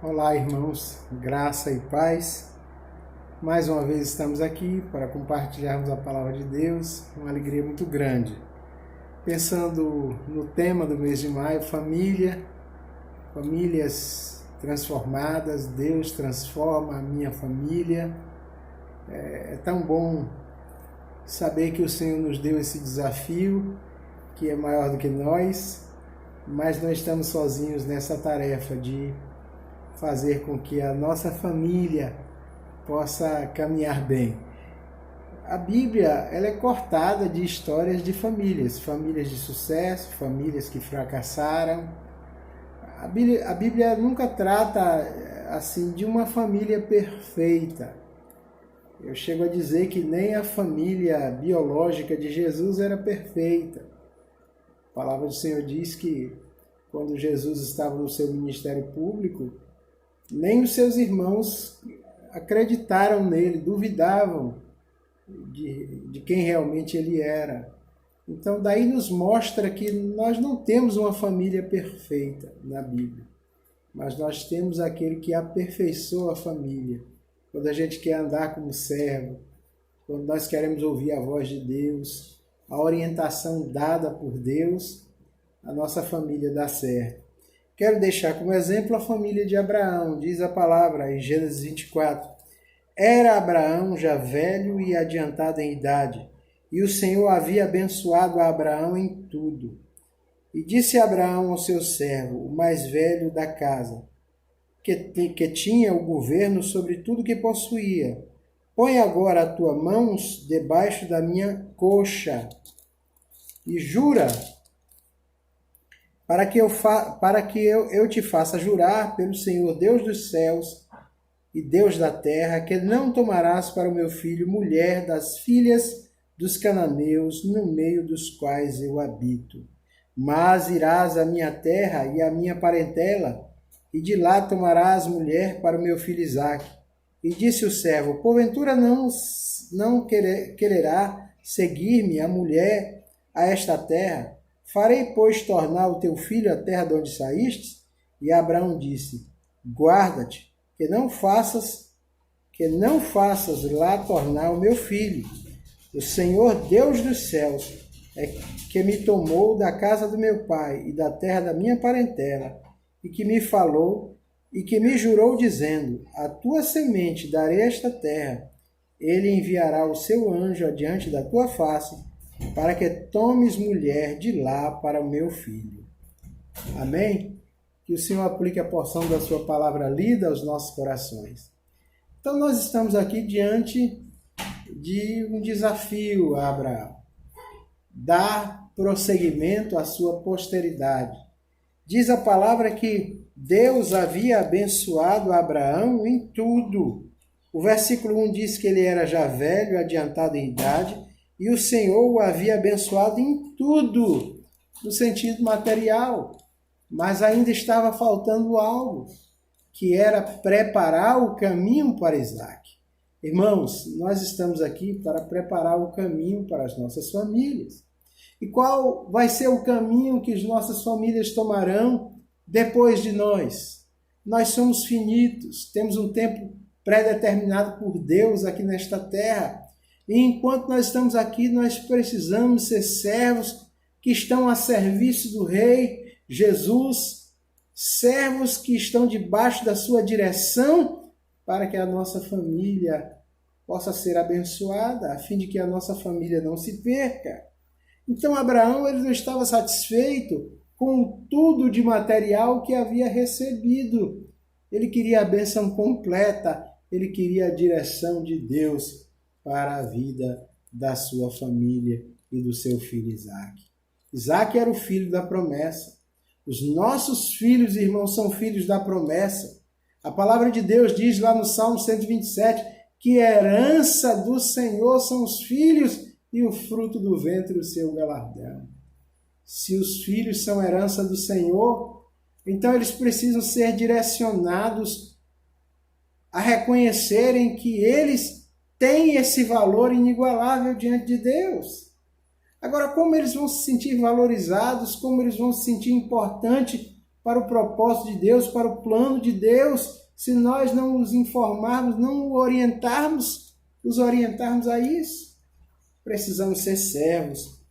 Olá, irmãos, graça e paz. Mais uma vez estamos aqui para compartilharmos a palavra de Deus, uma alegria muito grande. Pensando no tema do mês de maio, famílias transformadas, Deus transforma a minha família. É tão bom saber que o Senhor nos deu esse desafio, que é maior do que nós, mas não estamos sozinhos nessa tarefa de fazer com que a nossa família possa caminhar bem. A Bíblia ela é cortada de histórias de famílias de sucesso, famílias que fracassaram. A Bíblia nunca trata assim de uma família perfeita. Eu chego a dizer que nem a família biológica de Jesus era perfeita. A palavra do Senhor diz que quando Jesus estava no seu ministério público, nem os seus irmãos acreditaram nele, duvidavam de quem realmente ele era. Então, daí nos mostra que nós não temos uma família perfeita na Bíblia, mas nós temos aquele que aperfeiçoa a família. Quando a gente quer andar como servo, quando nós queremos ouvir a voz de Deus, a orientação dada por Deus, a nossa família dá certo. Quero deixar como exemplo a família de Abraão. Diz a palavra em Gênesis 24. Era Abraão já velho e adiantado em idade, e o Senhor havia abençoado a Abraão em tudo. E disse Abraão ao seu servo, o mais velho da casa, que tinha o governo sobre tudo que possuía: põe agora a tua mão debaixo da minha coxa e jura, para que eu te faça jurar pelo Senhor Deus dos céus e Deus da terra, que não tomarás para o meu filho mulher das filhas dos cananeus, no meio dos quais eu habito. Mas irás à minha terra e à minha parentela, e de lá tomarás mulher para o meu filho Isaque. E disse o servo, porventura não quererá seguir-me a mulher a esta terra? Farei, pois, tornar o teu filho à terra de onde saíste? E Abraão disse, guarda-te, que não faças lá tornar o meu filho. O Senhor Deus dos céus é que me tomou da casa do meu pai e da terra da minha parentela, e que me falou e que me jurou dizendo, a tua semente darei esta terra. Ele enviará o seu anjo adiante da tua face, para que tomes mulher de lá para o meu filho. Amém? Que o Senhor aplique a porção da sua palavra lida aos nossos corações. Então nós estamos aqui diante de um desafio a Abraão. Dar prosseguimento à sua posteridade. Diz a palavra que Deus havia abençoado Abraão em tudo. O versículo 1 diz que ele era já velho, adiantado em idade, e o Senhor o havia abençoado em tudo, no sentido material. Mas ainda estava faltando algo, que era preparar o caminho para Isaque. Irmãos, nós estamos aqui para preparar o caminho para as nossas famílias. E qual vai ser o caminho que as nossas famílias tomarão depois de nós? Nós somos finitos, temos um tempo pré-determinado por Deus aqui nesta terra. E enquanto nós estamos aqui, nós precisamos ser servos que estão a serviço do Rei Jesus, servos que estão debaixo da sua direção, para que a nossa família possa ser abençoada, a fim de que a nossa família não se perca. Então Abraão ele não estava satisfeito com tudo de material que havia recebido. Ele queria a bênção completa, ele queria a direção de Deus para a vida da sua família e do seu filho Isaque. Isaque era o filho da promessa. Os nossos filhos, irmãos, são filhos da promessa. A palavra de Deus diz lá no Salmo 127 que a herança do Senhor são os filhos e o fruto do ventre o seu galardão. Se os filhos são herança do Senhor, então eles precisam ser direcionados a reconhecerem que eles têm esse valor inigualável diante de Deus. Agora, como eles vão se sentir valorizados, como eles vão se sentir importantes para o propósito de Deus, para o plano de Deus, se nós não os informarmos, não os orientarmos a isso. Precisamos ser servos.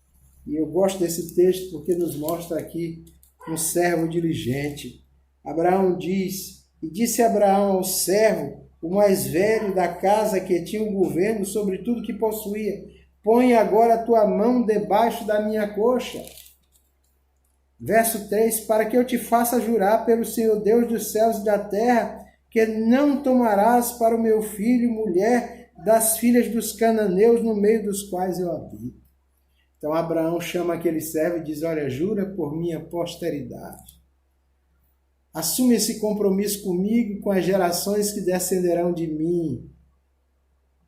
E eu gosto desse texto porque nos mostra aqui um servo diligente. Abraão diz, e disse Abraão ao servo, o mais velho da casa que tinha o governo sobre tudo que possuía, põe agora a tua mão debaixo da minha coxa. Verso 3, para que eu te faça jurar pelo Senhor Deus dos céus e da terra, que não tomarás para o meu filho mulher das filhas dos cananeus no meio dos quais eu habito. Então Abraão chama aquele servo e diz, olha, jura por minha posteridade. Assume esse compromisso comigo e com as gerações que descenderão de mim.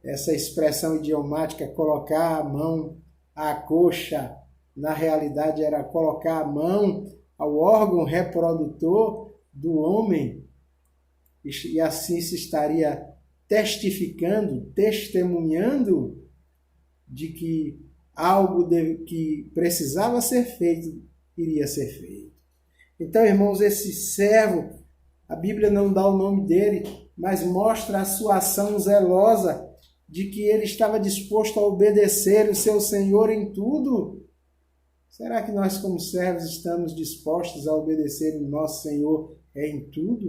Essa expressão idiomática, colocar a mão à coxa, na realidade era colocar a mão ao órgão reprodutor do homem, e assim se estaria testificando, testemunhando de que algo que precisava ser feito, iria ser feito. Então, irmãos, esse servo, a Bíblia não dá o nome dele, mas mostra a sua ação zelosa, de que ele estava disposto a obedecer o seu Senhor em tudo. Será que nós, como servos, estamos dispostos a obedecer o nosso Senhor em tudo?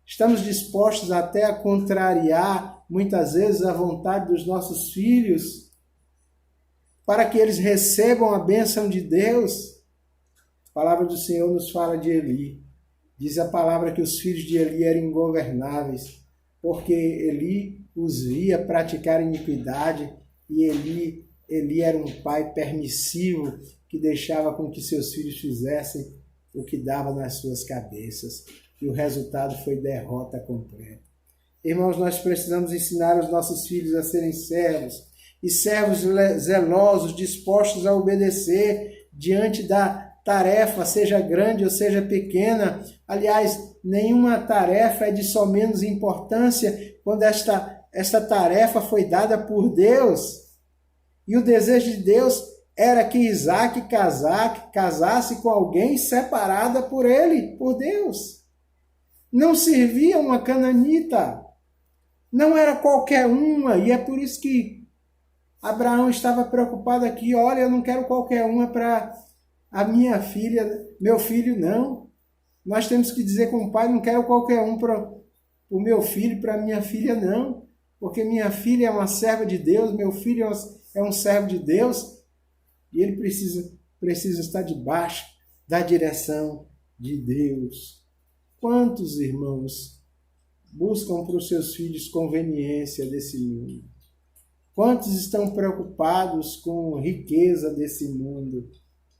Estamos dispostos até a contrariar, muitas vezes, a vontade dos nossos filhos, para que eles recebam a bênção de Deus? A palavra do Senhor nos fala de Eli. Diz a palavra que os filhos de Eli eram ingovernáveis, porque Eli os via praticar iniquidade, e Eli era um pai permissivo, que deixava com que seus filhos fizessem o que dava nas suas cabeças. E o resultado foi derrota completa. Irmãos, nós precisamos ensinar os nossos filhos a serem servos, e servos zelosos, dispostos a obedecer diante da tarefa, seja grande ou seja pequena. Aliás, nenhuma tarefa é de só menos importância quando esta tarefa foi dada por Deus. E o desejo de Deus era que Isaac casasse com alguém separada por ele, por Deus. Não servia uma cananita, não era qualquer uma, e é por isso que Abraão estava preocupado aqui, olha, eu não quero qualquer uma para a minha filha, meu filho não. Nós temos que dizer com o pai, não quero qualquer um para o meu filho, para a minha filha não, porque minha filha é uma serva de Deus, meu filho é um servo de Deus, e ele precisa estar debaixo da direção de Deus. Quantos irmãos buscam para os seus filhos conveniência desse mundo? Quantos estão preocupados com a riqueza desse mundo?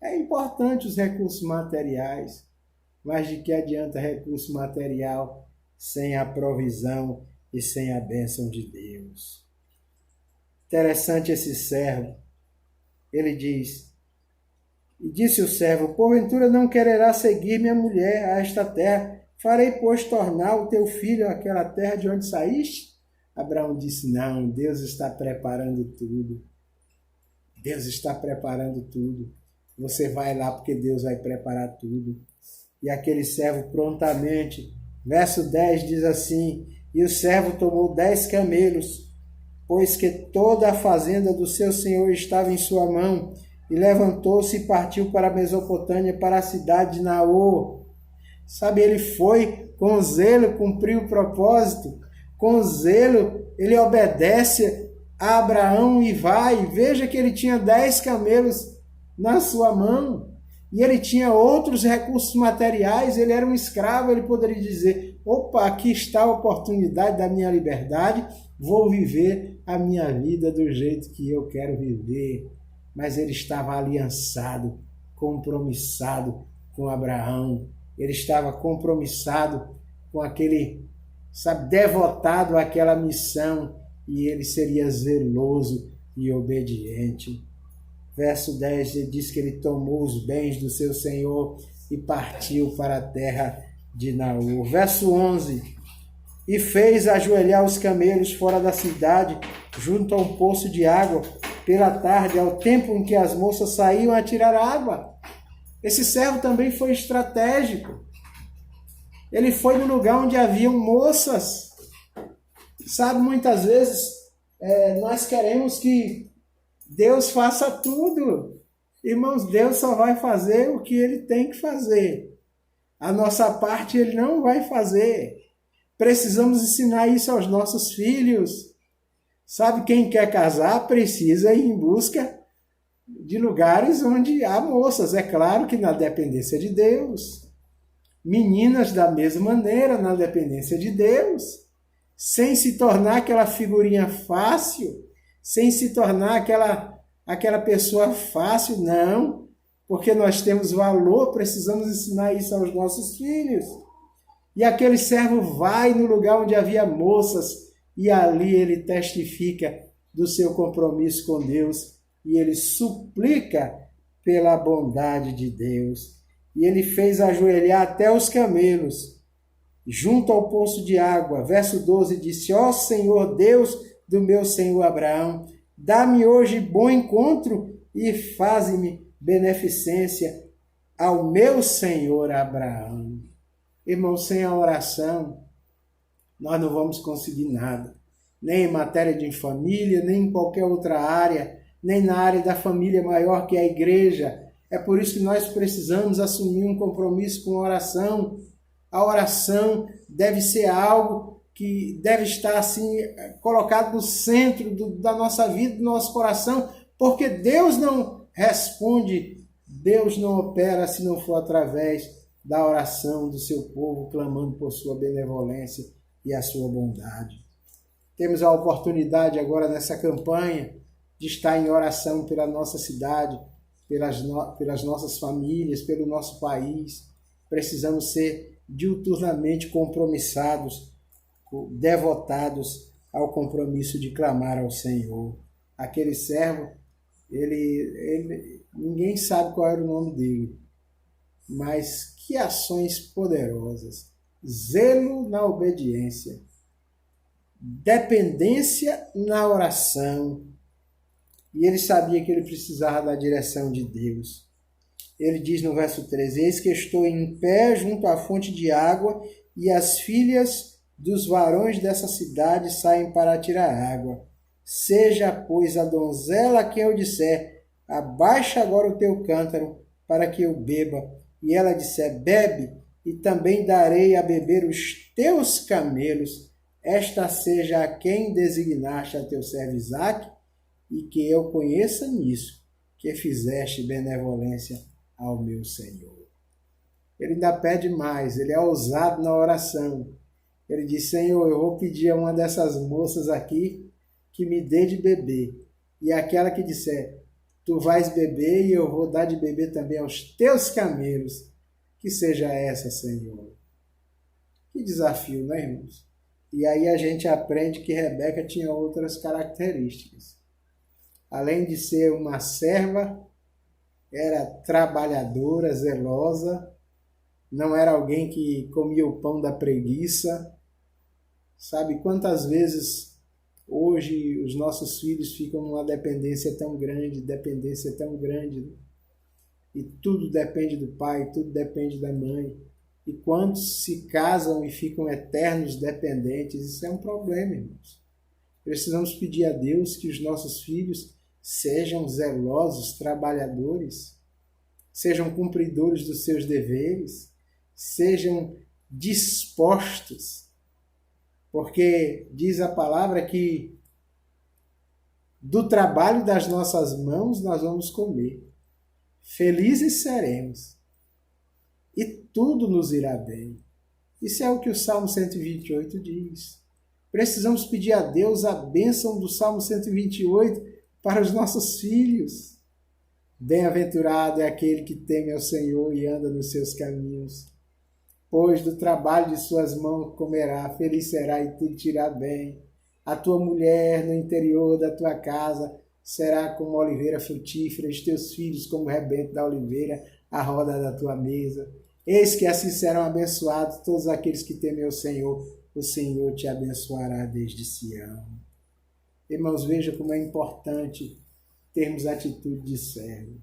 É importante os recursos materiais, mas de que adianta recurso material sem a provisão e sem a bênção de Deus? Interessante esse servo. Ele diz, e disse o servo, porventura não quererá seguir minha mulher a esta terra, farei, pois, tornar o teu filho àquela terra de onde saíste? Abraão disse, não, Deus está preparando tudo. Deus está preparando tudo. Você vai lá porque Deus vai preparar tudo. E aquele servo prontamente, verso 10 diz assim, e o servo tomou 10 camelos, pois que toda a fazenda do seu senhor estava em sua mão, e levantou-se e partiu para a Mesopotâmia, para a cidade de Naor. Sabe, ele foi com zelo cumprir o propósito, com zelo ele obedece a Abraão e vai. Veja que ele tinha 10 camelos na sua mão, e ele tinha outros recursos materiais, ele era um escravo, ele poderia dizer, opa, aqui está a oportunidade da minha liberdade, vou viver a minha vida do jeito que eu quero viver. Mas ele estava aliançado, compromissado com Abraão, ele estava compromissado com aquele, devotado àquela missão, e ele seria zeloso e obediente. Verso 10, ele diz que ele tomou os bens do seu senhor e partiu para a terra de Naor. Verso 11, e fez ajoelhar os camelos fora da cidade, junto a um poço de água, pela tarde, ao tempo em que as moças saíam a tirar água. Esse servo também foi estratégico. Ele foi no lugar onde haviam moças. Sabe, muitas vezes nós queremos que Deus faça tudo. Irmãos, Deus só vai fazer o que Ele tem que fazer. A nossa parte Ele não vai fazer. Precisamos ensinar isso aos nossos filhos. Sabe, quem quer casar precisa ir em busca de lugares onde há moças. É claro que na dependência de Deus. Meninas da mesma maneira, na dependência de Deus. Sem se tornar aquela figurinha fácil, sem se tornar aquela pessoa fácil, não. Porque nós temos valor, precisamos ensinar isso aos nossos filhos. E aquele servo vai no lugar onde havia moças, e ali ele testifica do seu compromisso com Deus, e ele suplica pela bondade de Deus. E ele fez ajoelhar até os camelos, junto ao poço de água. Verso 12 disse: Ó Senhor Deus do meu senhor Abraão, dá-me hoje bom encontro e faze-me beneficência ao meu senhor Abraão. Irmão, sem a oração, nós não vamos conseguir nada. Nem em matéria de família, nem em qualquer outra área, nem na área da família maior que é a igreja. É por isso que nós precisamos assumir um compromisso com a oração. A oração deve ser algo que deve estar assim colocado no centro da nossa vida, do nosso coração, porque Deus não responde, Deus não opera se não for através da oração do seu povo, clamando por sua benevolência e a sua bondade. Temos a oportunidade agora nessa campanha de estar em oração pela nossa cidade, pelas nossas famílias, pelo nosso país. Precisamos ser diuturnamente compromissados, devotados ao compromisso de clamar ao Senhor. Aquele servo, ninguém sabe qual era o nome dele, mas que ações poderosas, zelo na obediência, dependência na oração, e ele sabia que ele precisava da direção de Deus. Ele diz no verso 13: Eis que estou em pé junto à fonte de água, e as filhas dos varões dessa cidade saem para tirar água. Seja, pois, a donzela a quem eu disser: abaixa agora o teu cântaro, para que eu beba. E ela disser: bebe, e também darei a beber os teus camelos. Esta seja a quem designaste a teu servo Isaque, e que eu conheça nisso, que fizeste benevolência ao meu Senhor. Ele ainda pede mais, ele é ousado na oração. Ele diz: Senhor, eu vou pedir a uma dessas moças aqui que me dê de beber. E aquela que disser: tu vais beber e eu vou dar de beber também aos teus camelos, que seja essa, Senhor. Que desafio, né, irmãos? E aí a gente aprende que Rebeca tinha outras características. Além de ser uma serva, era trabalhadora, zelosa, não era alguém que comia o pão da preguiça. Sabe quantas vezes hoje os nossos filhos ficam numa dependência tão grande, né? E tudo depende do pai, tudo depende da mãe. E quantos se casam e ficam eternos dependentes? Isso é um problema, irmãos. Precisamos pedir a Deus que os nossos filhos sejam zelosos, trabalhadores, sejam cumpridores dos seus deveres, sejam dispostos, porque diz a palavra que do trabalho das nossas mãos nós vamos comer, felizes seremos, e tudo nos irá bem. Isso é o que o Salmo 128 diz. Precisamos pedir a Deus a bênção do Salmo 128 para os nossos filhos. Bem-aventurado é aquele que teme ao Senhor e anda nos seus caminhos. Pois do trabalho de suas mãos comerá, feliz será e tudo te irá bem. A tua mulher no interior da tua casa será como oliveira frutífera, os teus filhos como rebento da oliveira, à roda da tua mesa. Eis que assim serão abençoados todos aqueles que temem ao Senhor. O Senhor te abençoará desde Sião. Irmãos, veja como é importante termos atitude de servo.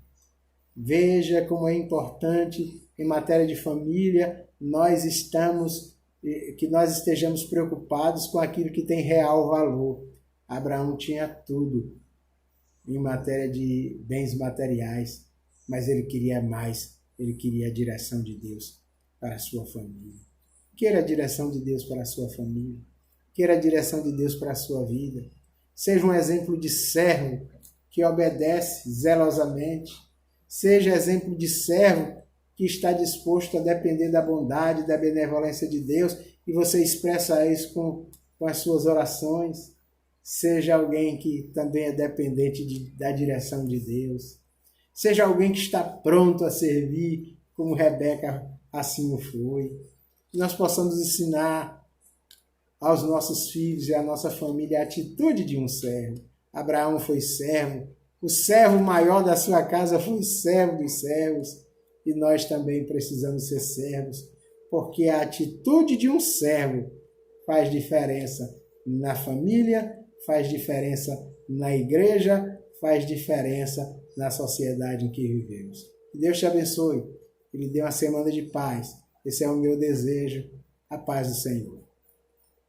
Veja como é importante em matéria de família que nós estejamos preocupados com aquilo que tem real valor. Abraão tinha tudo em matéria de bens materiais, mas ele queria mais, ele queria a direção de Deus para a sua família. Queira a direção de Deus para a sua família, queira a direção de Deus para a sua vida. Seja um exemplo de servo que obedece zelosamente, seja exemplo de servo que está disposto a depender da bondade, da benevolência de Deus, e você expressa isso com as suas orações. Seja alguém que também é dependente da direção de Deus. Seja alguém que está pronto a servir, como Rebeca assim o foi. Que nós possamos ensinar aos nossos filhos e à nossa família a atitude de um servo. Abraão foi servo. O servo maior da sua casa foi servo dos servos. E nós também precisamos ser servos, porque a atitude de um servo faz diferença na família, faz diferença na igreja, faz diferença na sociedade em que vivemos. Que Deus te abençoe, que lhe dê uma semana de paz. Esse é o meu desejo, a paz do Senhor.